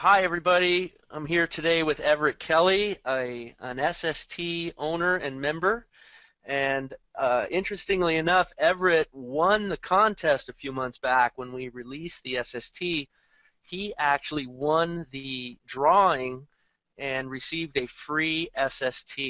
Hi, everybody. I'm here today with Everett Kelley, an SST owner and member. And interestingly enough, Everett won the contest a few months back when we released the SST. He actually won the drawing and received a free SST.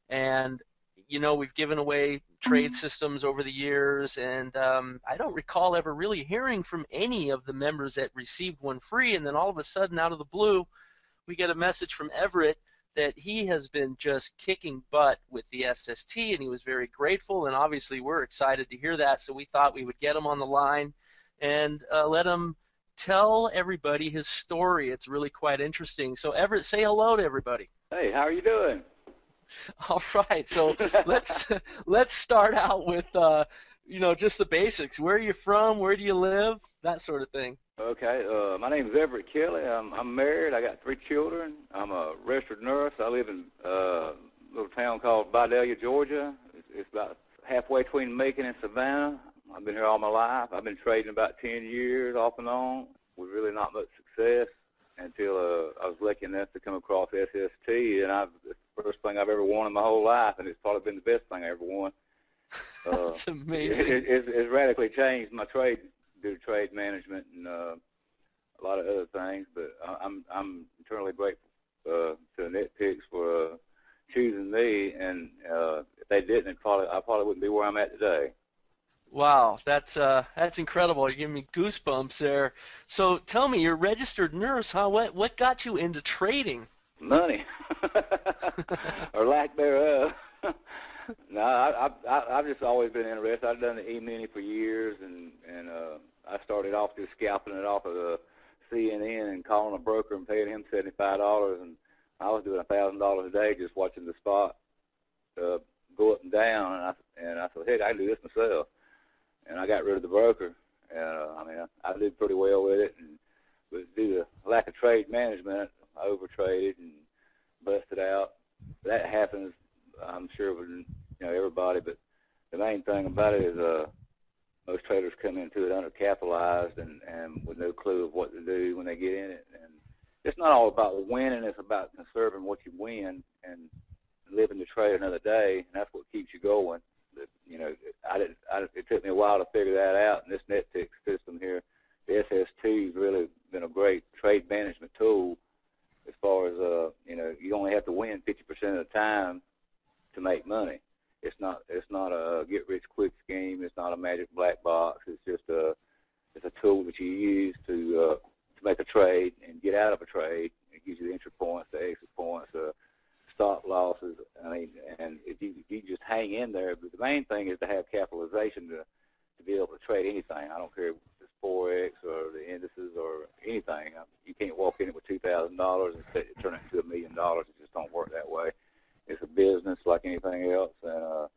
And we've given away trade systems over the years, and I don't recall ever really hearing from any of the members that received one free. And then all of a sudden, out of the blue, we get a message from Everett that he has been just kicking butt with the SST, and he was very grateful. And obviously, we're excited to hear that. So we thought we would get him on the line and let him tell everybody his story. It's really quite interesting. So Everett, say hello to everybody. Hey, how are you doing? All right, so let's let's start out with just the basics. Where are you from? Where do you live? That sort of thing. Okay, my name is Everett Kelley. I'm married. I got 3 children. I'm a registered nurse. I live in a little town called Vidalia, Georgia. It's about halfway between Macon and Savannah. I've been here all my life. I've been trading about 10 years off and on with really not much success until I was lucky enough to come across SST, and it's the first thing I've ever won in my whole life, and it's probably been the best thing I ever won. That's amazing. It's radically changed my trade, due to trade management and a lot of other things, but I'm eternally grateful to the Nitpicks for choosing me, and if they didn't, I probably wouldn't be where I'm at today. Wow, that's incredible. You're giving me goosebumps there. So tell me, you're a registered nurse, huh? What got you into trading? Money, or lack thereof. No, I've just always been interested. I've done the E-mini for years, and I started off just scalping it off of the CNN and calling a broker and paying him $75, and I was doing $1,000 a day just watching the spot go up and down, and I said, hey, I can do this myself. And I got rid of the broker, and I did pretty well with it, but due to lack of trade management, I overtraded and busted out. That happens, I'm sure, with everybody, but the main thing about it is most traders come into it undercapitalized and with no clue of what to do when they get in it. And it's not all about winning, it's about conserving what you win and living to trade another day, and that's what keeps you going. It took me a while to figure that out, and this NetTick system here, the SST, has really been a great trade management tool as far as, you only have to win 50% of the time to make money. It's not a get-rich-quick scheme. It's not a magic black box. It's a tool that you use to make a trade and get out of a trade. It gives you the entry points, the exit points, stop losses. And if you just hang in there, but the main thing is to have capitalization to be able to trade anything. I don't care if it's Forex or the indices or anything. You can't walk in it with $2,000 and turn it into $1 million. It just don't work that way. It's a business like anything else, and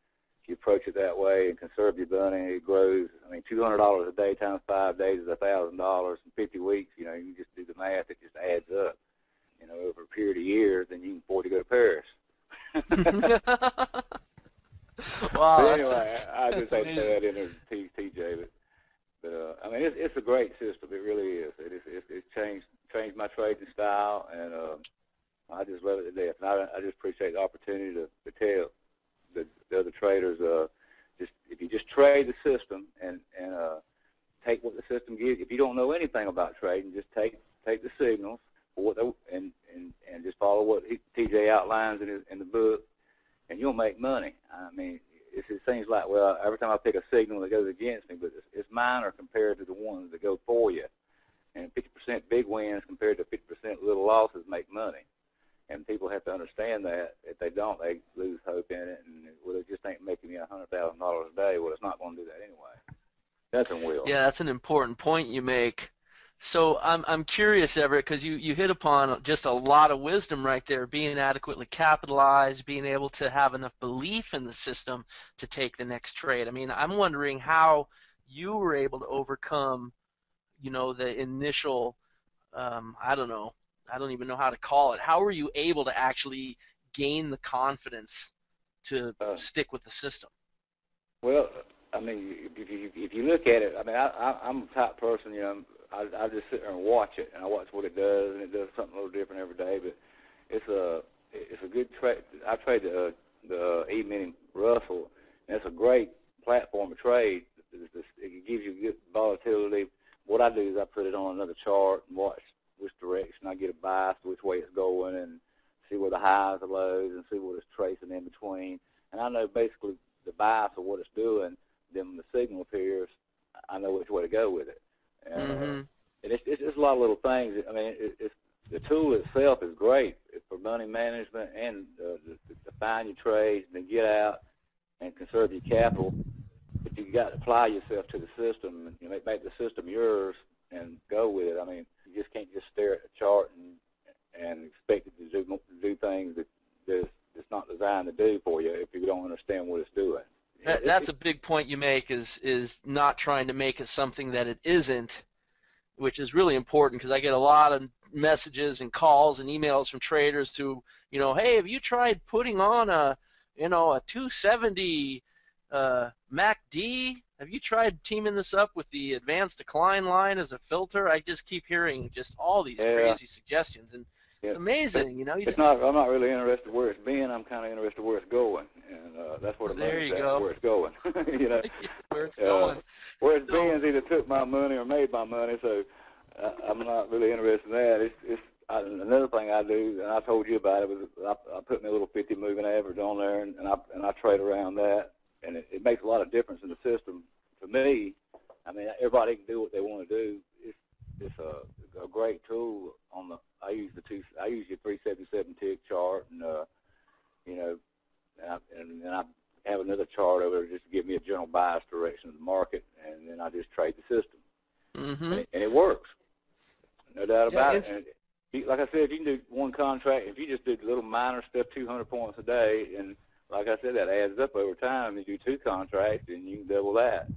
if you approach it that way and conserve your money, it grows. $200 a day times 5 days is $1,000. In 50 weeks, you just do the math. It just adds up. Over a period of years, then you can afford to go to Paris. Wow, but anyway, I just had to amazing. say that in there, TJ. But it's a great system. It really is. It's changed my trading style, and I just love it to death. And I just appreciate the opportunity to tell the other traders, if you just trade the system and take what the system gives. If you don't know anything about trading, just take the signals for what and just follow what TJ outlines in the book, and you'll make money. It seems like, well, every time I pick a signal that goes against me, but it's minor compared to the ones that go for you. And 50% big wins compared to 50% little losses make money. And people have to understand that. If they don't, they lose hope in it. And, well, it just ain't making me $100,000 a day. Well, it's not going to do that anyway. Nothing will. Yeah, that's an important point you make. So I'm curious, Everett, because you hit upon just a lot of wisdom right there, being adequately capitalized, being able to have enough belief in the system to take the next trade. I'm wondering how you were able to overcome, the initial, I don't know, I don't even know how to call it. How were you able to actually gain the confidence to stick with the system? Well, if you look at it, I'm a type person, I just sit there and watch it, and I watch what it does, and it does something a little different every day. But it's a good trade. I trade the E-mini Russell, and it's a great platform to trade. It gives you good volatility. What I do is I put it on another chart and watch which direction I get a bias to which way it's going, and see where the highs and lows, and see what it's tracing in between. And I know basically the bias of what it's doing. Then when the signal appears, I know which way to go with it. And, and it's just a lot of little things. I mean, the tool itself is great for money management and to find your trades and to get out and conserve your capital. But you got to apply yourself to the system and make the system yours and go with it. I mean, you just can't just stare at the chart and expect it to do things that it's not designed to do for you if you don't understand what it's doing. That's a big point you make, is not trying to make it something that it isn't, which is really important, because I get a lot of messages and calls and emails from traders who, hey, have you tried putting on a 270 MACD? Have you tried teaming this up with the advanced decline line as a filter? I just keep hearing just all these crazy suggestions, and it's amazing. I'm not really interested where it's been. I'm kind of interested where it's going, and that's where the money's at, where it's going. Where it's going. Where it's been either took my money or made my money, so I'm not really interested in that. Another thing I do, and I told you about it, was I put my little 50 moving average on there, and I trade around that, and it makes a lot of difference in the system. For me, I mean, everybody can do what they want to do. It's a great tool. I use your 377 tick chart, and and I have another chart over there just to give me a general bias direction of the market, and then I just trade the system, and it works, no doubt about it. And like I said, if you can do one contract, if you just do little minor stuff, 200 points a day, and like I said, that adds up over time. You do 2 contracts, and you can double that.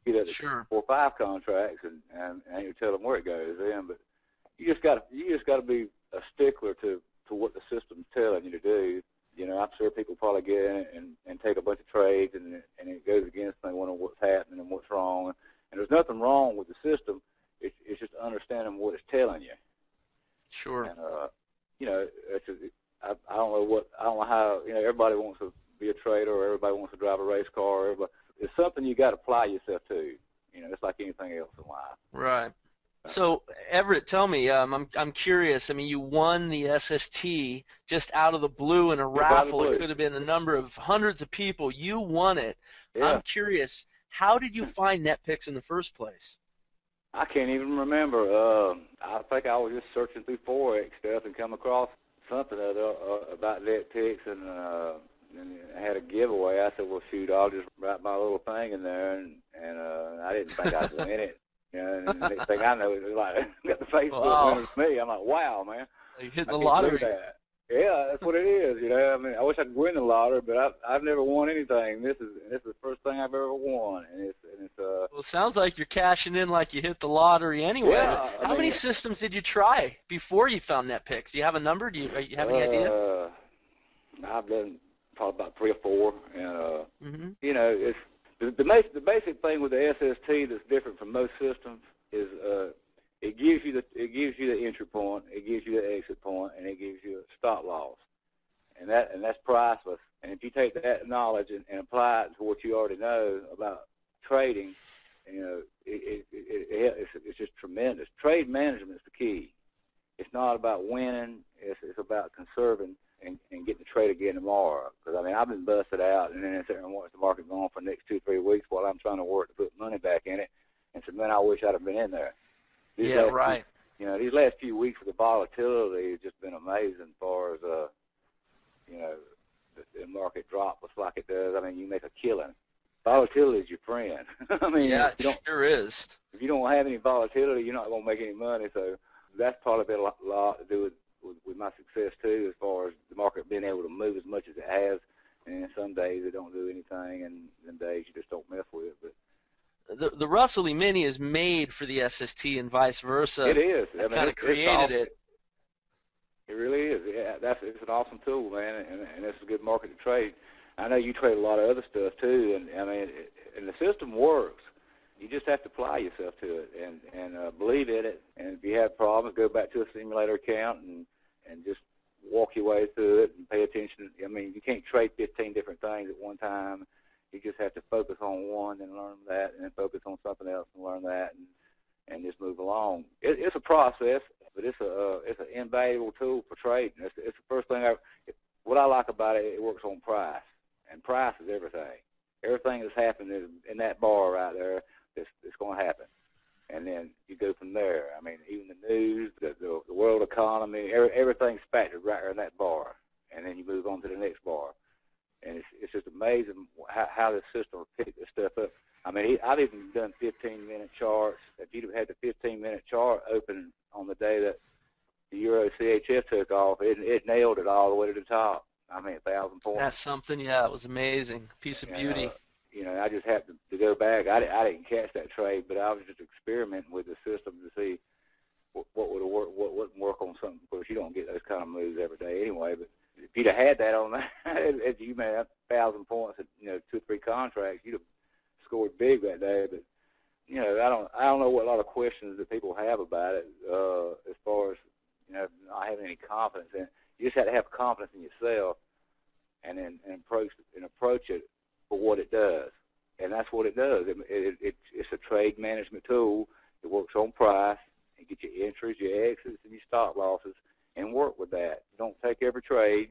Get up to 4 or 5 contracts, and you tell them where it goes in. But you just got to be a stickler to what the system's telling you to do. I'm sure people probably get in it and take a bunch of trades, and it goes against them. They wonder what's happening and what's wrong. And there's nothing wrong with the system. It's just understanding what it's telling you. Sure. And I don't know how everybody wants to be a trader, or everybody wants to drive a race car. It's something you got to apply yourself to. It's like anything else in life. Right. So Everett, tell me, I'm curious. I mean, you won the SST just out of the blue in a raffle. It could have been a number of hundreds of people. You won it. Yeah. I'm curious, how did you find NetPicks in the first place? I can't even remember. I think I was just searching through Forex stuff and come across something about NetPicks, and I had a giveaway. I said, well, shoot, I'll just write my little thing in there, and I didn't think I'd win it. And the next thing I know, it was like, got the Facebook winner for me. I'm like, wow, man. You hit the lottery. Yeah, that's what it is. I mean, I wish I could win the lottery, but I've never won anything. This is the first thing I've ever won, and it's well, it sounds like you're cashing in like you hit the lottery anyway. Yeah, How many systems did you try before you found NetPicks? Do you have a number? Do you have any idea? I've done probably about 3 or 4, and it's the basic thing with the SST that's different from most systems is it gives you the entry point, it gives you the exit point, and it gives you a stop loss, and that's priceless. And if you take that knowledge and apply it to what you already know about trading, it's just tremendous. Trade management is the key. It's not about winning. It's about conserving and getting the trade again tomorrow. Because I mean, I've been busted out, and then I sit there and watch the market go on for the next 2-3 weeks while I'm trying to work to put money back in it. And said, man, I wish I'd have been in there. These last few weeks with the volatility has just been amazing as far as the market drop looks like it does. I mean, you make a killing. Volatility is your friend. I mean, yeah, it sure is. If you don't have any volatility, you're not going to make any money. So that's probably been a lot to do with my success too, as far as the market being able to move as much as it has. And some days it don't do anything, and some days you just don't mess with it. But the Russell E-mini is made for the SST and vice versa. It is. I kind of created it. It really is. Yeah, it's an awesome tool, man, and it's a good market to trade. I know you trade a lot of other stuff too, and I mean, and the system works. you just have to apply yourself to it and believe in it. And if you have problems, go back to a simulator account and just walk your way through it and pay attention. I mean, you can't trade 15 different things at one time. You just have to focus on one and learn that, and then focus on something else and learn that, and just move along. It's a process, but it's an invaluable tool for trading. It's the first thing what I like about it. It works on price, and price is everything. Everything that's happened is in that bar right there. It's going to happen, and then you go from there. I mean, even the news, the world economy, everything's factored right there in that bar, and then you move on to the next bar. And it's just amazing how the system will pick this stuff up. I mean, I've even done 15-minute charts. If you'd have had the 15-minute chart open on the day that the Euro CHF took off, it nailed it all the way to the top. I mean, 1,000 points. That's something, yeah, it was amazing. Piece of beauty. You know, I just happened to go back. I didn't catch that trade, but I was just experimenting with the system to see what would work, what wouldn't work on something. Of course, you don't get those kind of moves every day anyway, but if you'd have had that on that, if you made 1,000 points at 2 or 3 contracts, you'd have scored big that day. But I don't know what a lot of questions that people have about it as far as not having any confidence in it. You just have to have confidence in yourself, and approach it for what it does, and that's what it does. It's a trade management tool. It works on price and get your entries, your exits, and your stop losses, and work with that. Don't take every trade.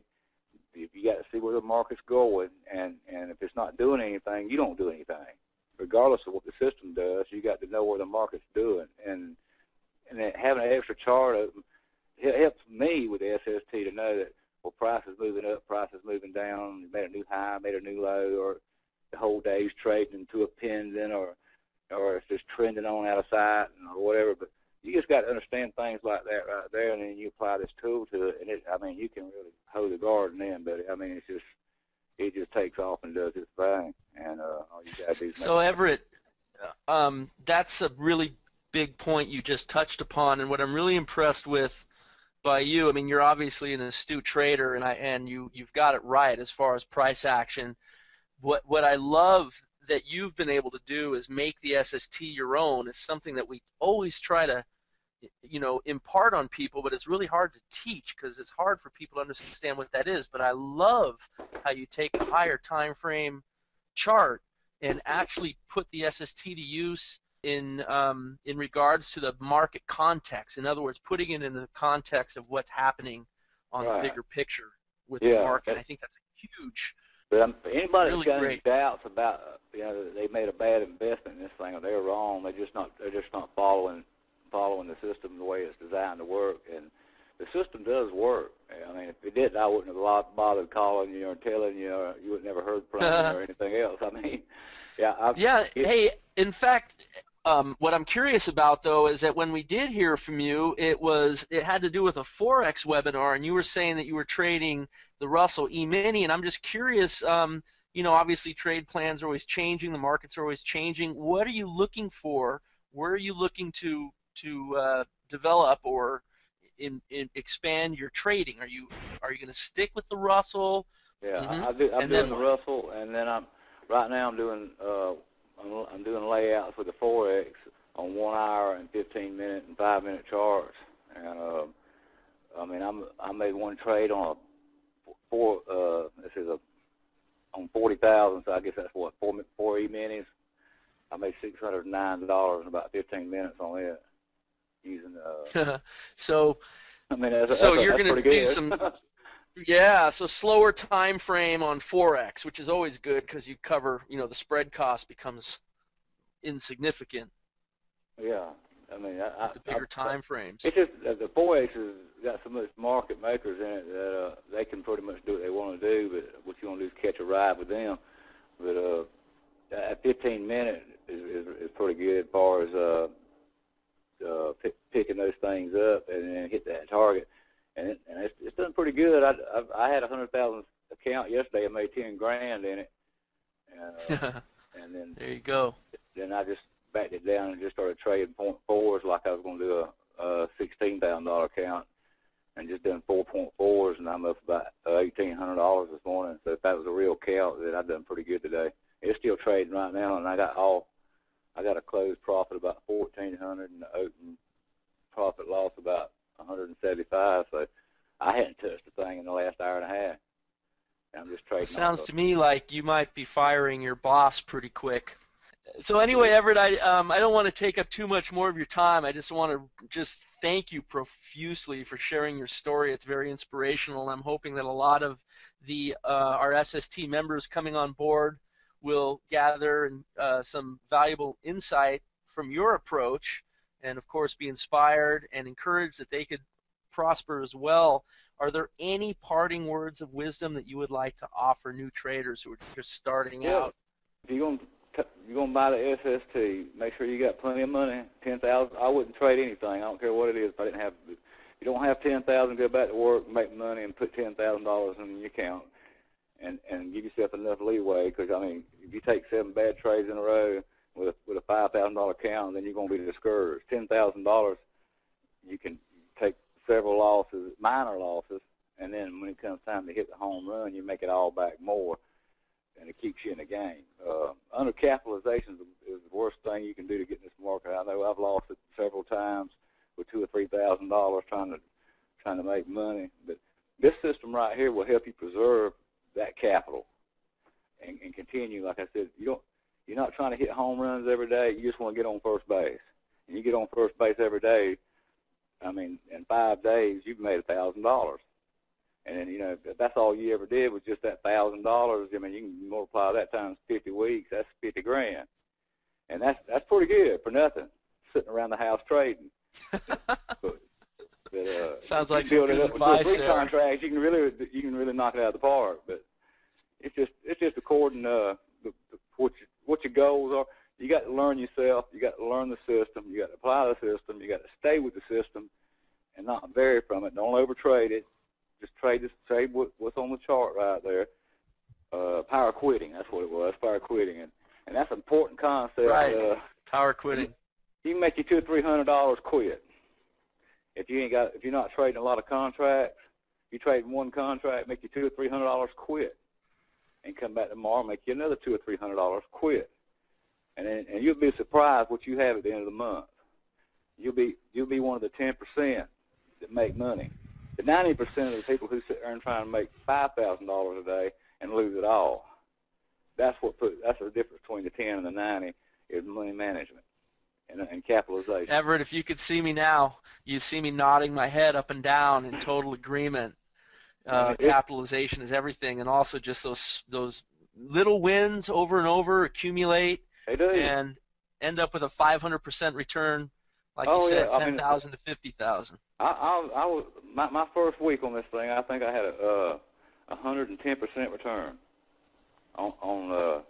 You got to see where the market's going, and if it's not doing anything, you don't do anything. Regardless of what the system does, you got to know where the market's doing, and having an extra chart open, it helps me with the SST to know that, well, price is moving up, price is moving down, you made a new high, made a new low, or the whole day's trading into a pendant, or it's just trending on out of sight, or whatever. But you just got to understand things like that right there, and then you apply this tool to it, and you can really hold the garden in. But I mean, it just takes off and does its thing, and all you got to do is So Everett, that's a really big point you just touched upon, and what I'm really impressed with by you, I mean, you're obviously an astute trader, and you've got it right as far as price action. What I love that you've been able to do is make the SST your own. It's something that we always try to, impart on people, but it's really hard to teach because it's hard for people to understand what that is. But I love how you take the higher time frame chart and actually put the SST to use in regards to the market context. In other words, putting it in the context of what's happening on the bigger picture with the market. I think that's a huge. But anybody really that's got great. any doubts about they made a bad investment in this thing, or they're wrong, they're just not following the system the way it's designed to work. And the system does work. I mean, if it didn't, I wouldn't have bothered calling you or telling you, or you would never heard from me or anything else. I mean, hey, in fact, what I'm curious about, though, is that when we did hear from you, it had to do with a Forex webinar, and you were saying that you were trading the Russell E-mini, and I'm just curious, obviously trade plans are always changing, the markets are always changing. What are you looking for? Where are you looking to develop or expand your trading? Are you going to stick with the Russell? Yeah, Mm-hmm. I'm doing the Russell, and then right now I'm doing layouts with the Forex on 1 hour and 15-minute and 5-minute charts. And I mean, I made one trade on on 40,000, so I guess that's what, four E-minis. I made $609 in about 15 minutes on it using So I mean, that's you're going to do good. some so slower time frame on Forex, which is always good because you cover, the spread cost becomes insignificant. Yeah, I mean, the bigger time frames. It's just the Forex has got so much market makers in it that they can pretty much do what they want to do, but what you want to do is catch a ride with them. But at 15 minutes is pretty good as far as picking those things up and then hit that target. And it's done pretty good. I had a 100,000 account yesterday. I made 10 grand in it. And then there you go. Then I just backed it down and just started trading 0.4s like I was going to do a $16,000 account, and just done 4.4s, and I'm up about $1,800 this morning. So if that was a real count, then I've done pretty good today. It's still trading right now, and I I got a closed profit about 1,400 and the open profit loss about 175. So I hadn't touched a thing in the last hour and a half. I'm just trading off Sounds of. to me like you might be firing your boss pretty quick. So anyway, Everett, I don't want to take up too much more of your time. I just want to just thank you profusely for sharing your story. It's very inspirational, and I'm hoping that a lot of our SST members coming on board will gather some valuable insight from your approach, and of course be inspired and encouraged that they could prosper as well. Are there any parting words of wisdom that you would like to offer new traders who are just starting out? If you're gonna buy the SST, make sure you got plenty of money. 10,000. I wouldn't trade anything. I don't care what it is. If I didn't have, if you don't have 10,000, go back to work, make money, and put $10,000 in your account, and give yourself enough leeway. Because I mean, if you take 7 bad trades in a row with a $5,000 account, then you're gonna be discouraged. $10,000, you can take several losses, minor losses, and then when it comes time to hit the home run, you make it all back more, and it keeps you in the game. Undercapitalization is the worst thing you can do to get in this market. I know I've lost it several times with $2,000 or $3,000 trying to make money, but this system right here will help you preserve that capital and continue. Like I said, you're not trying to hit home runs every day. You just want to get on first base, and you get on first base every day. I mean, in 5 days, you've made $1,000. And then, if that's all you ever did was just that $1,000, I mean, you can multiply that times 50 weeks, that's 50 grand. And that's pretty good for nothing, sitting around the house trading. but, Sounds like some good advice there. Contracts, you can really knock it out of the park. But it's just according to what your goals are. You got to learn yourself. You got to learn the system. You got to apply the system. You got to stay with the system and not vary from it. Don't overtrade it. Just trade what's on the chart right there. Power quitting, that's what it was. Power quitting, and that's an important concept. Right. Power quitting. You can make you $200 or $300 quit. If you're not trading a lot of contracts, you trade one contract, make you $200 or $300 quit, and come back tomorrow, make you another $200 or $300 quit, and you'll be surprised what you have at the end of the month. You'll be one of the 10% that make money. The 90% of the people who sit there and try and make $5,000 a day and lose it all. That's the difference between the 10 and the 90 is money management and capitalization. Everett, if you could see me now, you'd see me nodding my head up and down in total agreement. Capitalization is everything, and also just those little wins over and over accumulate and end up with a 500% return. Like you said, 10,000 to 50,000. I was my first week on this thing. I think I had a 110% return on no,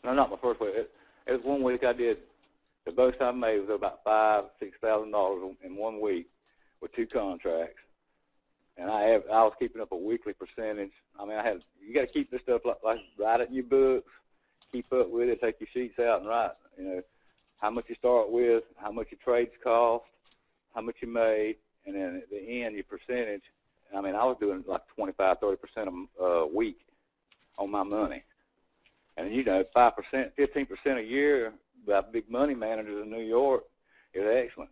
not my first week. It was 1 week I did. The most I made was about $5,000-$6,000 in 1 week with 2 contracts, and I was keeping up a weekly percentage. I mean, you got to keep this stuff like write it in your books, keep up with it, take your sheets out and write. How much you start with, how much your trades cost, how much you made, and then at the end, your percentage. I mean, I was doing like 25-30% a week on my money. And, 5%, 15% a year by big money managers in New York is excellent.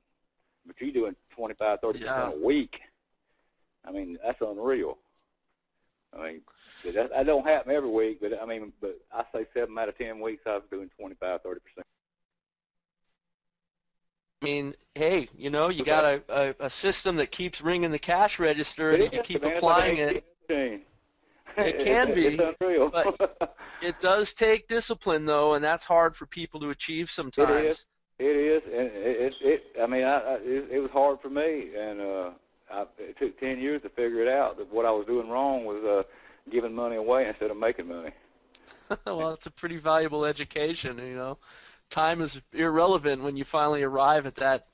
But you're doing 25-30% a week. I mean, that's unreal. I mean, that don't happen every week, but I say 7 out of 10 weeks I was doing 25-30%. I mean, hey, you got a system that keeps ringing the cash register, and you keep applying it. It can be, it's unreal. but it does take discipline, though, and that's hard for people to achieve sometimes. It is, and it was hard for me, and it took 10 years to figure it out. That what I was doing wrong was giving money away instead of making money. Well, it's a pretty valuable education, Time is irrelevant when you finally arrive at that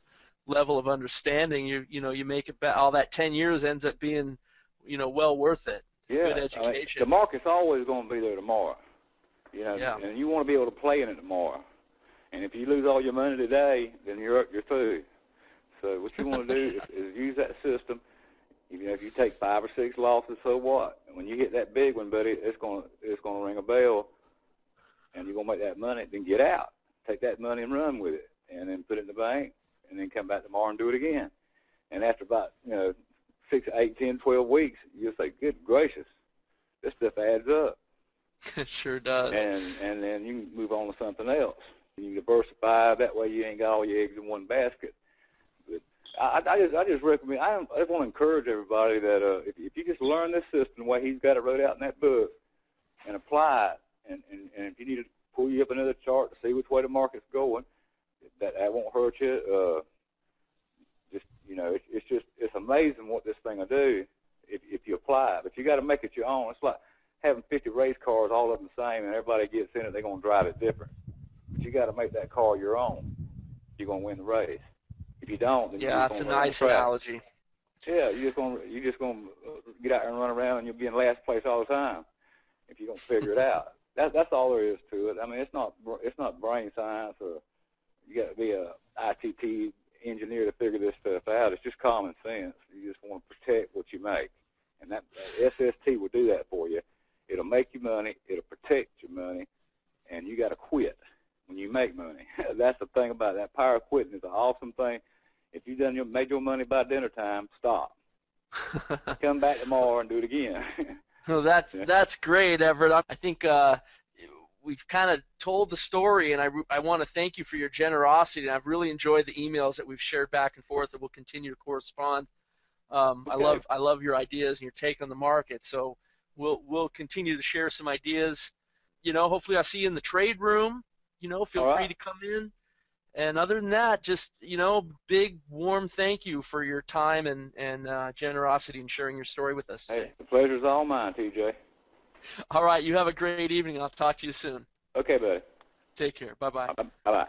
level of understanding. You make it back. All that 10 years ends up being, well worth it. Yeah, good education. The market's always going to be there tomorrow. And you want to be able to play in it tomorrow. And if you lose all your money today, then you're through. So what you want to do is use that system. If you take 5 or 6 losses, so what? And when you hit that big one, buddy, it's going to ring a bell, and you're going to make that money. Then get out. take that money and run with it, and then put it in the bank, and then come back tomorrow and do it again. And after about 6, 8, 10, 12 weeks, you'll say, "Good gracious, this stuff adds up." It sure does. And then you can move on to something else. You can diversify. That way, you ain't got all your eggs in one basket. But I just recommend. I just want to encourage everybody that if you just learn this system the way he's got it wrote out in that book, and apply it, and if you need to pull you up another chart to see which way the market's going, that won't hurt you. It's amazing what this thing will do if you apply it. But you got to make it your own. It's like having 50 race cars, all of them the same, and everybody gets in it, they're going to drive it different. But you got to make that car your own. You're going to win the race. If you don't, then Yeah, that's a nice analogy. Yeah, you're just going to get out there and run around, and you'll be in last place all the time if you don't figure it out. That's all there is to it. I mean, it's not brain science, or you got to be a ITT engineer to figure this stuff out. It's just common sense. You just want to protect what you make, and that SST will do that for you. It'll make you money. It'll protect your money, and you got to quit when you make money. That's the thing about it. That power of quitting is an awesome thing. If you made your money by dinner time, stop. Come back tomorrow and do it again. Well, that's great, Everett. I think we've kind of told the story, and I want to thank you for your generosity. And I've really enjoyed the emails that we've shared back and forth, and we'll continue to correspond. Okay. I love your ideas and your take on the market. So we'll continue to share some ideas. Hopefully I'll see you in the trade room. Feel free to come in. And other than that, just, big, warm thank you for your time and generosity in sharing your story with us today. Hey, the pleasure's all mine, TJ. All right. You have a great evening. I'll talk to you soon. Okay, buddy. Take care. Bye-bye. Bye-bye.